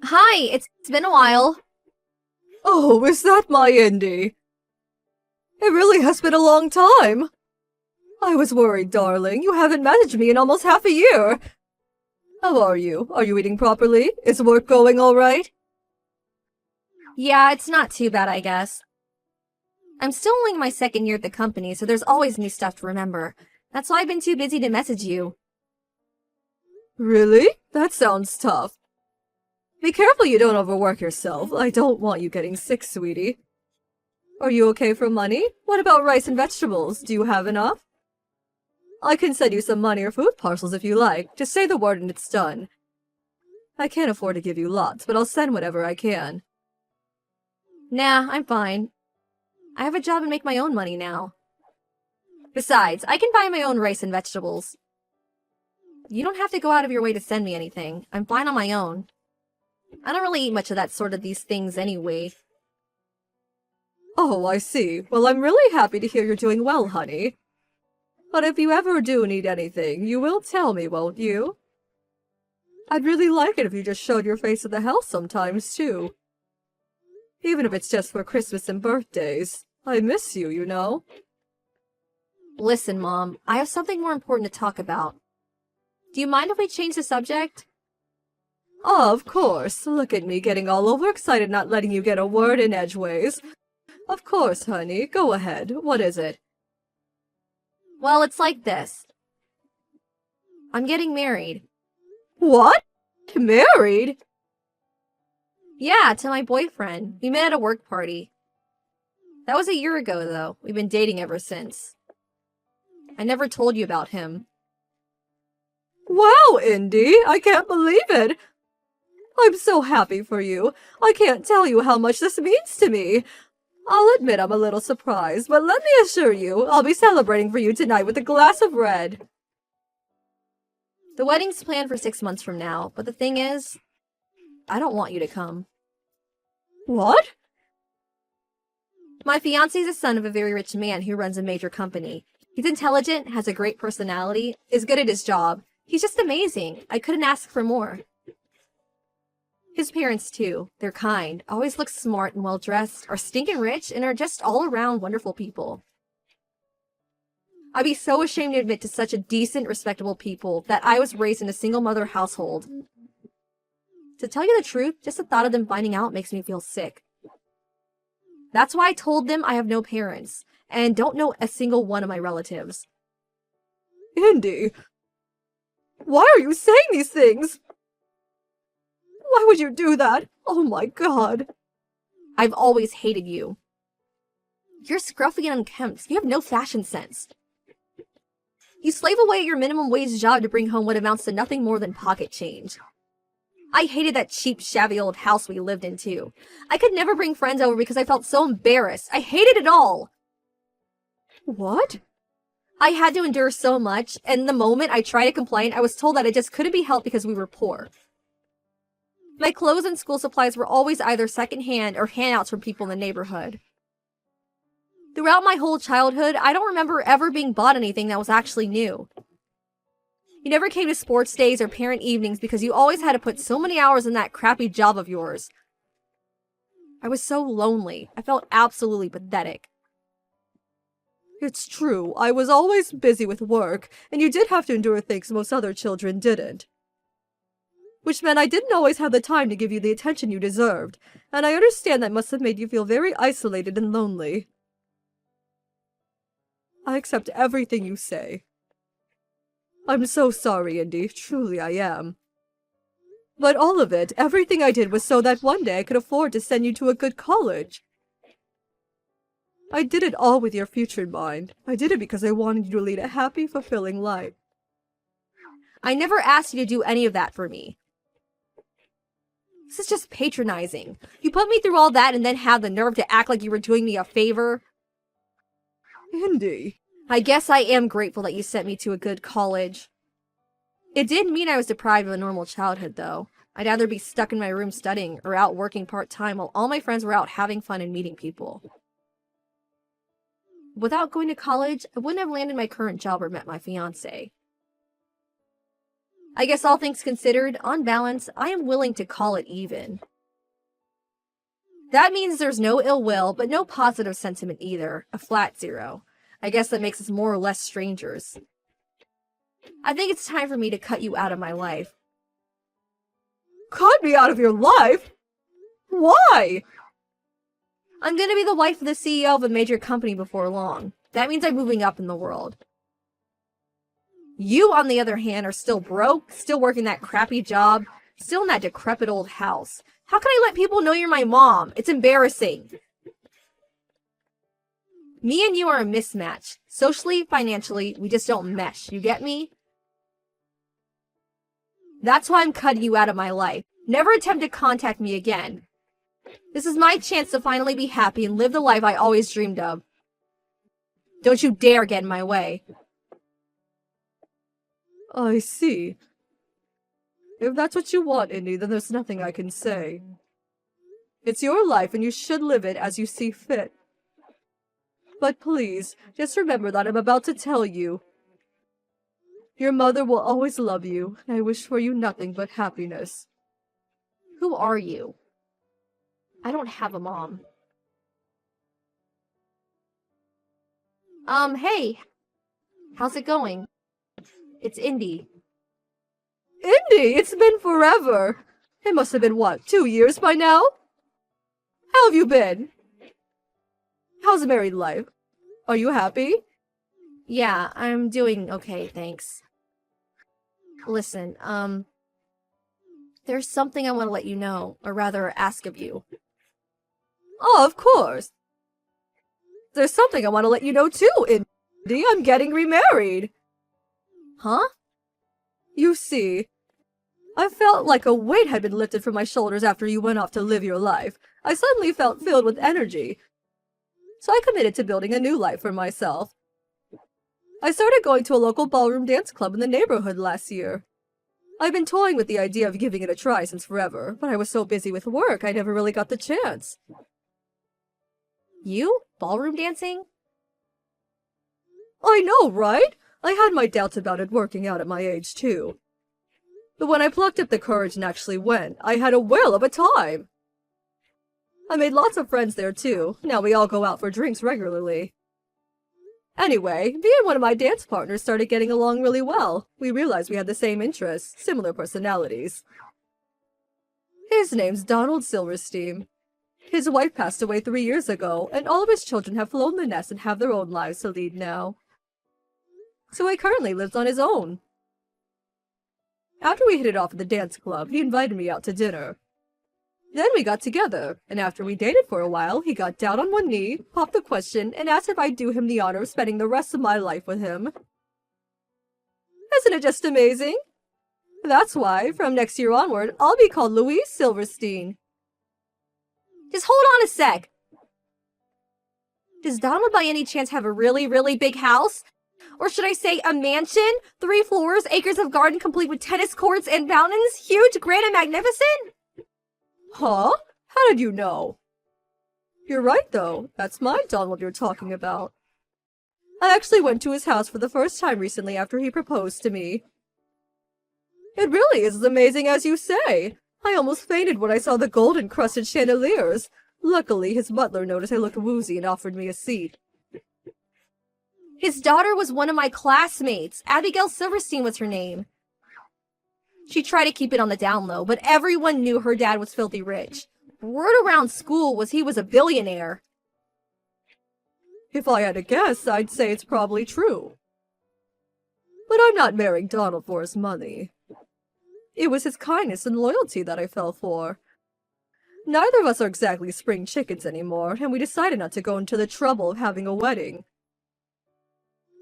Hi, it's been a while. Oh, is that my Indy? It really has been a long time. I was worried, darling. You haven't messaged me in almost half a year. How are you? Are you eating properly? Is work going all right? Yeah, it's not too bad, I guess. I'm still only in my second year at the company, so there's always new stuff to remember. That's why I've been too busy to message you. Really? That sounds tough. Be careful you don't overwork yourself. I don't want you getting sick, sweetie. Are you okay for money? What about rice and vegetables? Do you have enough? I can send you some money or food parcels if you like. Just say the word and it's done. I can't afford to give you lots, but I'll send whatever I can. Nah, I'm fine. I have a job and make my own money now. Besides, I can buy my own rice and vegetables. You don't have to go out of your way to send me anything. I'm fine on my own. I don't really eat much of that sort of these things anyway. Oh, I see. Well, I'm really happy to hear you're doing well, honey. But if you ever do need anything, you will tell me, won't you? I'd really like it if you just showed your face at the house sometimes, too. Even if it's just for Christmas and birthdays. I miss you, you know. Listen, Mom, I have something more important to talk about. Do you mind if we change the subject? Oh, of course. Look at me getting all overexcited not letting you get a word in edgeways. Of course, honey. Go ahead. What is it? Well, it's like this. I'm getting married. What? Married? Yeah, to my boyfriend. We met at a work party. That was a year ago, though. We've been dating ever since. I never told you about him. Wow, Indy, I can't believe it. I'm so happy for you. I can't tell you how much this means to me. I'll admit I'm a little surprised, but let me assure you, I'll be celebrating for you tonight with a glass of red. The wedding's planned for 6 months from now, but the thing is, I don't want you to come. What? My fiancé's the son of a very rich man who runs a major company. He's intelligent, has a great personality, is good at his job. He's just amazing. I couldn't ask for more. His parents, too. They're kind, always look smart and well-dressed, are stinking rich, and are just all-around wonderful people. I'd be so ashamed to admit to such a decent, respectable people that I was raised in a single-mother household. To tell you the truth, just the thought of them finding out makes me feel sick. That's why I told them I have no parents, and don't know a single one of my relatives. Indy, why are you saying these things? Why would you do that? Oh my God. I've always hated you. You're scruffy and unkempt. You have no fashion sense. You slave away at your minimum wage job to bring home what amounts to nothing more than pocket change. I hated that cheap, shabby old house we lived in, too. I could never bring friends over because I felt so embarrassed. I hated it all. What? I had to endure so much, and the moment I tried to complain, I was told that it just couldn't be helped because we were poor. My clothes and school supplies were always either secondhand or handouts from people in the neighborhood. Throughout my whole childhood, I don't remember ever being bought anything that was actually new. You never came to sports days or parent evenings because you always had to put so many hours in that crappy job of yours. I was so lonely. I felt absolutely pathetic. It's true, I was always busy with work, and you did have to endure things most other children didn't. Which meant I didn't always have the time to give you the attention you deserved, and I understand that must have made you feel very isolated and lonely. I accept everything you say. I'm so sorry, Indy, truly I am. But all of it, everything I did was so that one day I could afford to send you to a good college. I did it all with your future in mind. I did it because I wanted you to lead a happy, fulfilling life. I never asked you to do any of that for me. This is just patronizing. You put me through all that and then have the nerve to act like you were doing me a favor. Indy. I guess I am grateful that you sent me to a good college. It did mean I was deprived of a normal childhood, though. I'd either be stuck in my room studying or out working part-time while all my friends were out having fun and meeting people. Without going to college, I wouldn't have landed my current job or met my fiancé. I guess all things considered, on balance, I am willing to call it even. That means there's no ill will, but no positive sentiment either. A flat zero. I guess that makes us more or less strangers. I think it's time for me to cut you out of my life. Cut me out of your life? Why? I'm gonna be the wife of the CEO of a major company before long. That means I'm moving up in the world. You, on the other hand, are still broke, still working that crappy job, still in that decrepit old house. How can I let people know you're my mom? It's embarrassing. Me and you are a mismatch. Socially, financially, we just don't mesh. You get me? That's why I'm cutting you out of my life. Never attempt to contact me again. This is my chance to finally be happy and live the life I always dreamed of. Don't you dare get in my way. I see. If that's what you want, Indy, then there's nothing I can say. It's your life and you should live it as you see fit. But please, just remember that I'm about to tell you. Your mother will always love you, and I wish for you nothing but happiness. Who are you? I don't have a mom. Hey. How's it going? It's Indy. Indy, it's been forever. It must have been, what, 2 years by now? How have you been? How's married life? Are you happy? Yeah, I'm doing okay, thanks. Listen, there's something I want to let you know, or rather ask of you. Oh, of course. There's something I want to let you know too, Indy. I'm getting remarried. Huh? You see, I felt like a weight had been lifted from my shoulders after you went off to live your life. I suddenly felt filled with energy. So I committed to building a new life for myself. I started going to a local ballroom dance club in the neighborhood last year. I've been toying with the idea of giving it a try since forever, but I was so busy with work I never really got the chance. You? Ballroom dancing? I know, right? I had my doubts about it working out at my age, too. But when I plucked up the courage and actually went, I had a whale of a time. I made lots of friends there, too. Now we all go out for drinks regularly. Anyway, me and one of my dance partners started getting along really well. We realized we had the same interests, similar personalities. His name's Donald Silverstein. His wife passed away 3 years ago, and all of his children have flown the nest and have their own lives to lead now. So he currently lives on his own. After we hit it off at the dance club, he invited me out to dinner. Then we got together, and after we dated for a while, he got down on one knee, popped the question, and asked if I'd do him the honor of spending the rest of my life with him. Isn't it just amazing? That's why, from next year onward, I'll be called Louise Silverstein. Just hold on a sec. Does Donald by any chance have a really, really big house? Or should I say a mansion? 3 floors, acres of garden complete with tennis courts and fountains? Huge, grand, and magnificent? Huh? How did you know? You're right, though. That's my Donald you're talking about. I actually went to his house for the first time recently after he proposed to me. It really is as amazing as you say. I almost fainted when I saw the gold-encrusted chandeliers. Luckily, his butler noticed I looked woozy and offered me a seat. His daughter was one of my classmates. Abigail Silverstein was her name. She tried to keep it on the down low, but everyone knew her dad was filthy rich. Word around school was he was a billionaire. If I had to guess, I'd say it's probably true. But I'm not marrying Donald for his money. It was his kindness and loyalty that I fell for. Neither of us are exactly spring chickens anymore, and we decided not to go into the trouble of having a wedding.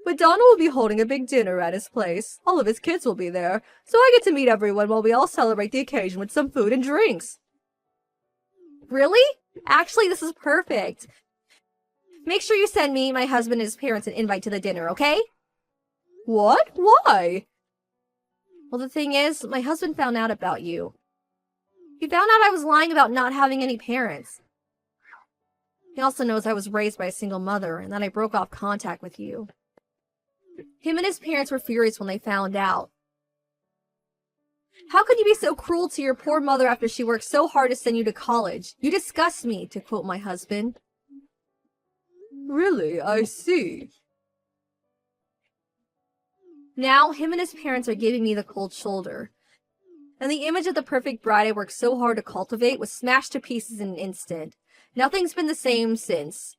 But Donald will be holding a big dinner at his place. All of his kids will be there, so I get to meet everyone while we all celebrate the occasion with some food and drinks. Really? Actually, this is perfect. Make sure you send me, my husband, and his parents an invite to the dinner, okay? What? Why? Well, the thing is, my husband found out about you. He found out I was lying about not having any parents. He also knows I was raised by a single mother and that I broke off contact with you. Him and his parents were furious when they found out. How could you be so cruel to your poor mother after she worked so hard to send you to college? You disgust me, to quote my husband. Really, I see. Now, him and his parents are giving me the cold shoulder. And the image of the perfect bride I worked so hard to cultivate was smashed to pieces in an instant. Nothing's been the same since.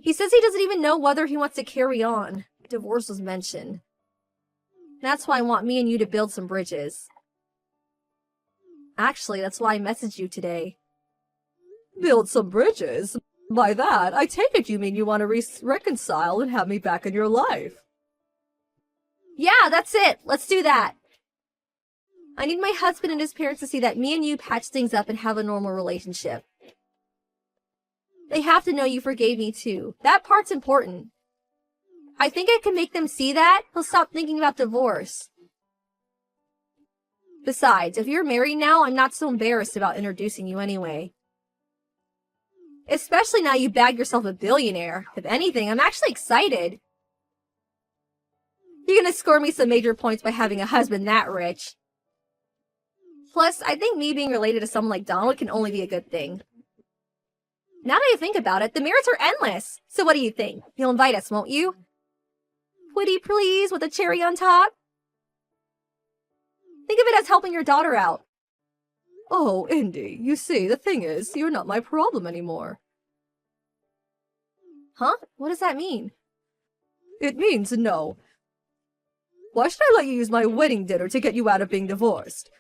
He says he doesn't even know whether he wants to carry on. Divorce was mentioned. That's why I want me and you to build some bridges. Actually, that's why I messaged you today. Build some bridges? By that, I take it you mean you want to reconcile and have me back in your life. Yeah, that's it. Let's do that. I need my husband and his parents to see that me and you patch things up and have a normal relationship. They have to know you forgave me too. That part's important. I think I can make them see that. He'll stop thinking about divorce. Besides, if you're married now, I'm not so embarrassed about introducing you anyway. Especially now you bagged yourself a billionaire. If anything, I'm actually excited. You're gonna score me some major points by having a husband that rich. Plus, I think me being related to someone like Donald can only be a good thing. Now that I think about it, the merits are endless. So what do you think? You'll invite us, won't you? Pretty please, with a cherry on top? Think of it as helping your daughter out. Oh, Indy, you see, the thing is, you're not my problem anymore. Huh? What does that mean? It means no. Why should I let you use my wedding dinner to get you out of being divorced?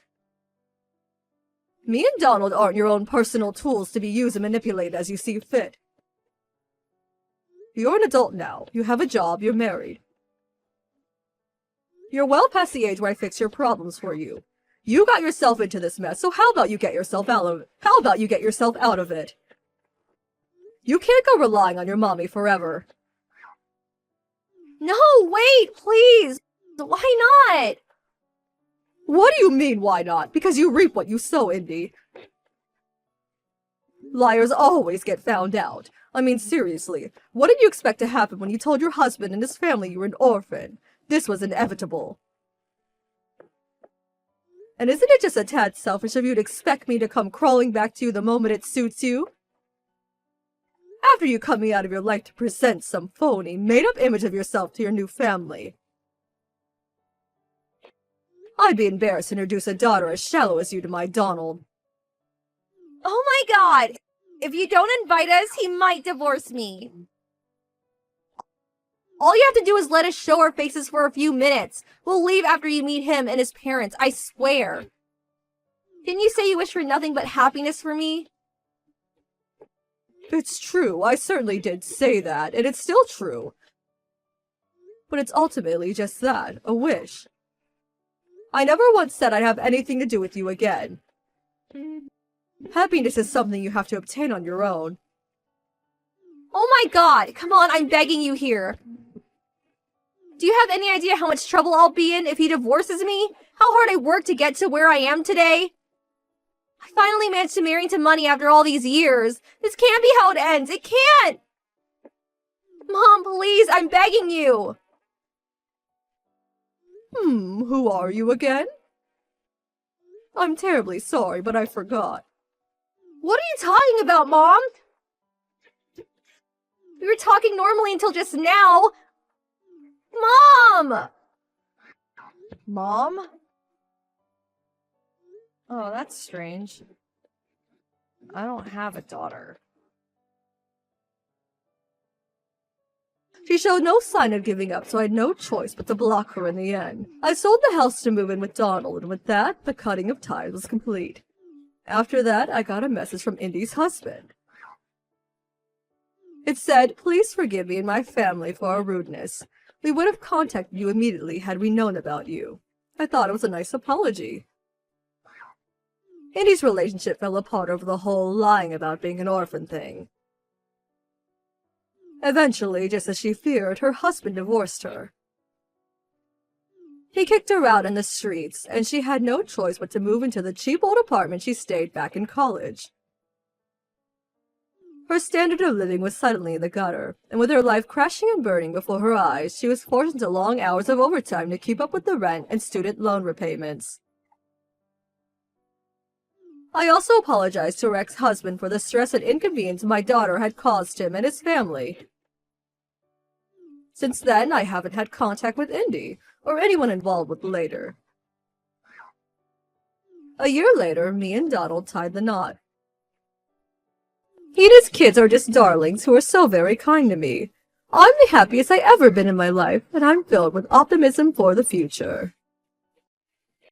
Me and Donald aren't your own personal tools to be used and manipulated as you see fit. You're an adult now. You have a job. You're married. You're well past the age where I fix your problems for you. You got yourself into this mess, so how about you get yourself out of it? How about you get yourself out of it? You can't go relying on your mommy forever. No, wait, please. Why not? What do you mean, why not? Because you reap what you sow, Indy. Liars always get found out. I mean, seriously, what did you expect to happen when you told your husband and his family you were an orphan? This was inevitable. And isn't it just a tad selfish of you to expect me to come crawling back to you the moment it suits you? After you cut me out of your life to present some phony, made-up image of yourself to your new family. I'd be embarrassed to introduce a daughter as shallow as you to my Donald. Oh my god! If you don't invite us, he might divorce me. All you have to do is let us show our faces for a few minutes. We'll leave after you meet him and his parents, I swear. Didn't you say you wish for nothing but happiness for me? It's true, I certainly did say that, and it's still true. But it's ultimately just that, a wish. I never once said I'd have anything to do with you again. Happiness is something you have to obtain on your own. Oh my god, come on, I'm begging you here. Do you have any idea how much trouble I'll be in if he divorces me? How hard I worked to get to where I am today? I finally managed to marry into money after all these years. This can't be how it ends. It can't! Mom, please, I'm begging you. Who are you again? I'm terribly sorry, but I forgot. What are you talking about, Mom? We were talking normally until just now. Mom! Mom? Oh, that's strange. I don't have a daughter. She showed no sign of giving up, so I had no choice but to block her in the end. I sold the house to move in with Donald, and with that, the cutting of ties was complete. After that, I got a message from Indy's husband. It said, "Please forgive me and my family for our rudeness. We would have contacted you immediately had we known about you." I thought it was a nice apology. Indy's relationship fell apart over the whole lying about being an orphan thing. Eventually, just as she feared, her husband divorced her. He kicked her out in the streets, and she had no choice but to move into the cheap old apartment she stayed back in college. Her standard of living was suddenly in the gutter, and with her life crashing and burning before her eyes, she was forced into long hours of overtime to keep up with the rent and student loan repayments. I also apologized to her ex-husband for the stress and inconvenience my daughter had caused him and his family. Since then, I haven't had contact with Indy, or anyone involved with later. A year later, me and Donald tied the knot. He and his kids are just darlings who are so very kind to me. I'm the happiest I've ever been in my life, and I'm filled with optimism for the future.